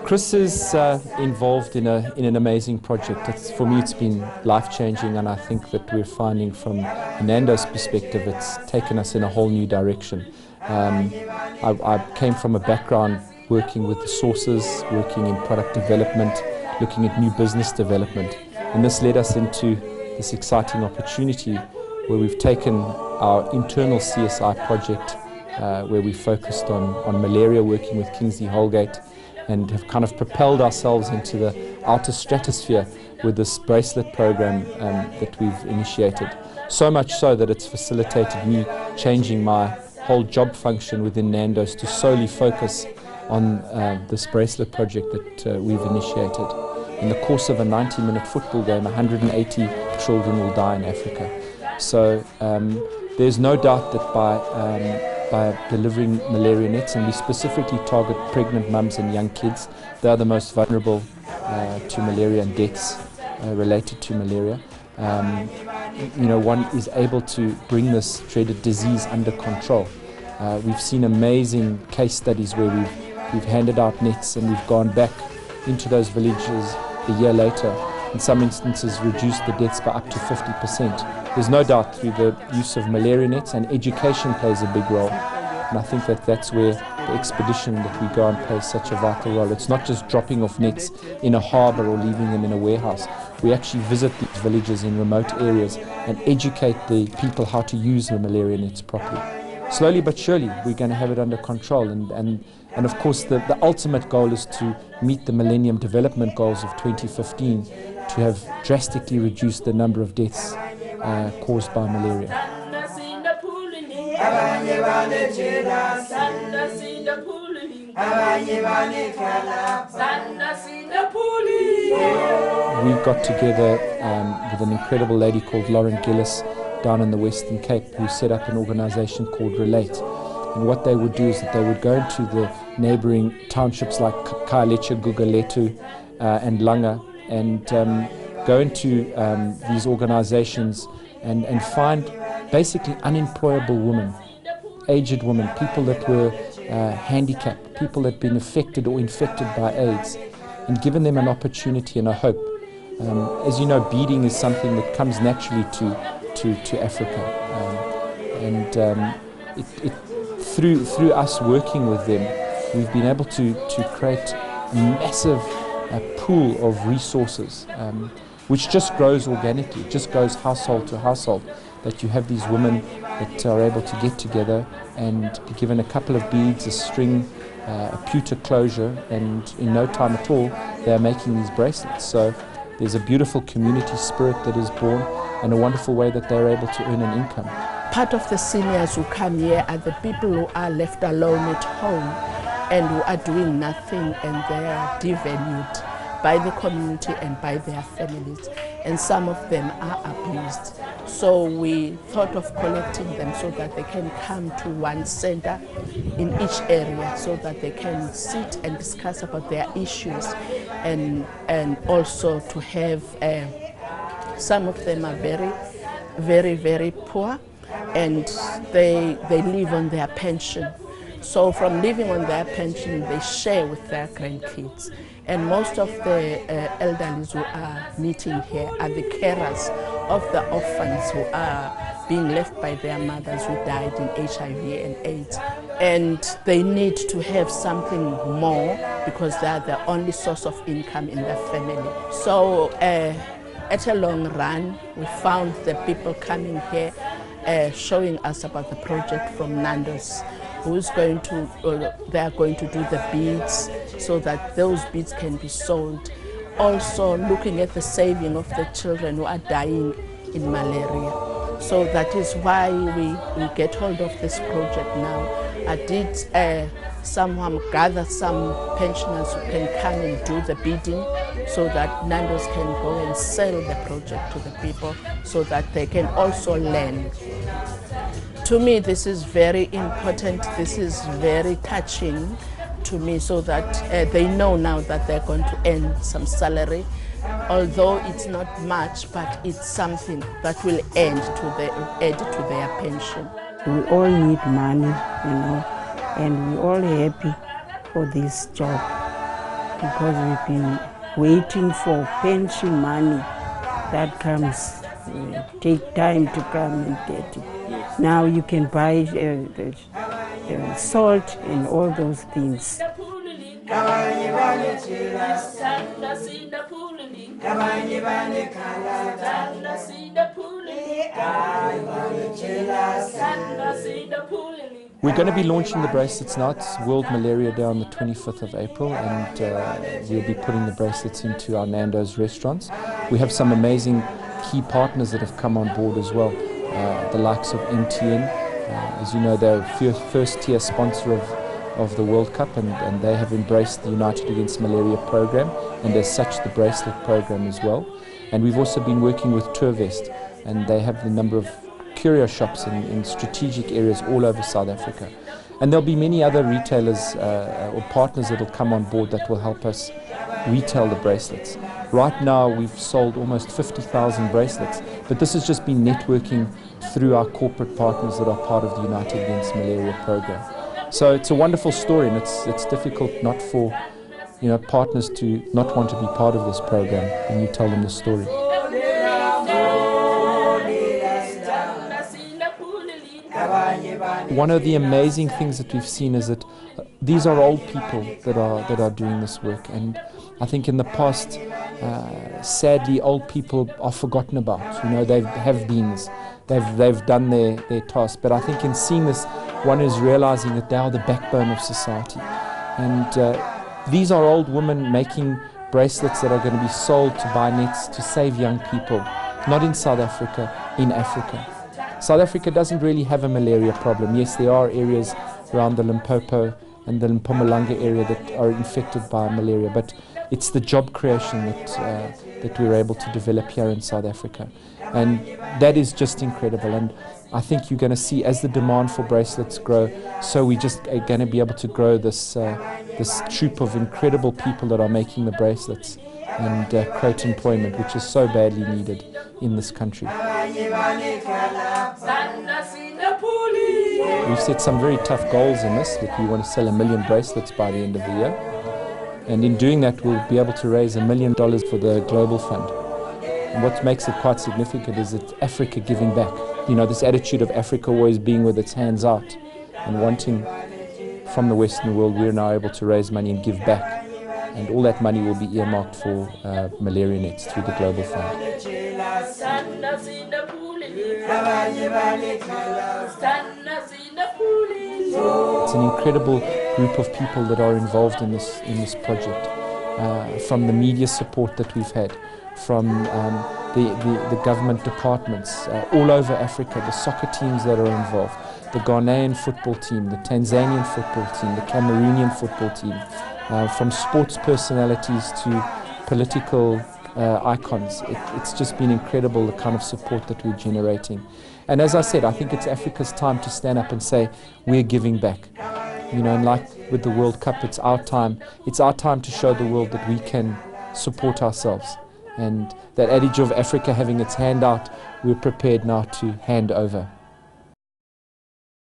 Chris is involved in an amazing project. For me, it's been life-changing, and I think that we're finding from Nando's perspective, it's taken us in a whole new direction. I came from a background working with the sources, working in product development, looking at new business development, and this led us into this exciting opportunity where we've taken our internal CSI project, where we focused on malaria, working with Kingsley Holgate, and have kind of propelled ourselves into the outer stratosphere with this bracelet program that we've initiated. So much so that it's facilitated me changing my whole job function within Nando's to solely focus on this bracelet project that we've initiated. In the course of a 90-minute football game, 180 children will die in Africa. So there's no doubt that by delivering malaria nets, and we specifically target pregnant mums and young kids, they are the most vulnerable to malaria and deaths related to malaria. One is able to bring this dreaded disease under control. We've seen amazing case studies where we've handed out nets and we've gone back into those villages a year later, in some instances reduced the deaths by up to 50%. There's no doubt through the use of malaria nets, and education plays a big role. And I think that that's where the expedition that we go on plays such a vital role. It's not just dropping off nets in a harbour or leaving them in a warehouse. We actually visit these villages in remote areas and educate the people how to use the malaria nets properly. Slowly but surely, we're going to have it under control. And of course, the ultimate goal is to meet the Millennium Development Goals of 2015, to have drastically reduced the number of deaths caused by malaria. We got together with an incredible lady called Lauren Gillis down in the Western Cape, who set up an organization called Relate. And what they would do is that they would go into the neighboring townships like Khayelitsha, Gugulethu and Langa, and go into these organizations and find basically unemployable women, aged women, people that were handicapped, people that had been affected or infected by AIDS, and given them an opportunity and a hope. As you know, beading is something that comes naturally to Africa, through us working with them, we've been able to create a massive pool of resources, which just grows organically, just goes household to household, that you have these women that are able to get together and be given a couple of beads, a string, a pewter closure, and in no time at all they are making these bracelets. So there's a beautiful community spirit that is born, and a wonderful way that they're able to earn an income. Part of the seniors who come here are the people who are left alone at home and who are doing nothing, and they are devalued by the community and by their families, and some of them are abused. So we thought of collecting them so that they can come to one center in each area, so that they can sit and discuss about their issues, and also to have some of them are very poor, and they live on their pension. So from living on their pension, they share with their grandkids. And most of the elderly who are meeting here are the carers of the orphans who are being left by their mothers who died in HIV and AIDS. And they need to have something more because they are the only source of income in their family. So at a long run, we found the people coming here showing us about the project from Nando's, who's going to, they are going to do the beads so that those beads can be sold. Also looking at the saving of the children who are dying in malaria. So that is why we get hold of this project now. I did someone gather some pensioners who can come and do the bidding so that Nando's can go and sell the project to the people so that they can also learn. To me, this is very important. This is very touching to me, so that they know now that they're going to earn some salary. Although it's not much, but it's something that will add to their pension. We all need money, and we're all happy for this job because we've been waiting for pension money that comes, take time to come and get it. Now you can buy salt and all those things. We're going to be launching the bracelets now. It's World Malaria Day on the 25th of April, and we'll be putting the bracelets into our Nando's restaurants. We have some amazing key partners that have come on board as well, the likes of MTN. As you know, they're a first-tier sponsor of the World Cup, and they have embraced the United Against Malaria program, and as such the bracelet program as well. And we've also been working with Tourvest, and they have a number of curio shops in strategic areas all over South Africa. And there'll be many other retailers or partners that will come on board that will help us retail the bracelets. Right now we've sold almost 50,000 bracelets, but this has just been networking through our corporate partners that are part of the United Against Malaria program. So it's a wonderful story, and it's difficult not for partners to not want to be part of this program when you tell them the story. One of the amazing things that we've seen is that these are old people that are doing this work, and I think in the past, sadly, old people are forgotten about. They have beens, they've done their task, but I think in seeing this, one is realizing that they are the backbone of society, and these are old women making bracelets that are going to be sold to buy nets to save young people, not in South Africa, in Africa. South Africa doesn't really have a malaria problem. Yes, there are areas around the Limpopo and the Mpumalanga area that are infected by malaria, but it's the job creation that we're able to develop here in South Africa. And that is just incredible. And I think you're going to see, as the demand for bracelets grow, so we just are going to be able to grow this troop of incredible people that are making the bracelets and create employment, which is so badly needed in this country. We've set some very tough goals in this, that we want to sell 1 million bracelets by the end of the year. And in doing that, we'll be able to raise $1 million for the Global Fund. And what makes it quite significant is that Africa giving back. This attitude of Africa always being with its hands out and wanting from the Western world, we're now able to raise money and give back. And all that money will be earmarked for malaria nets through the Global Fund. It's an incredible group of people that are involved in this project, from the media support that we've had, from the government departments all over Africa, the soccer teams that are involved, the Ghanaian football team, the Tanzanian football team, the Cameroonian football team, from sports personalities to political icons. It's just been incredible, the kind of support that we're generating. And as I said, I think it's Africa's time to stand up and say, we're giving back. And like with the World Cup, it's our time. It's our time to show the world that we can support ourselves. And that adage of Africa having its hand out, we're prepared now to hand over.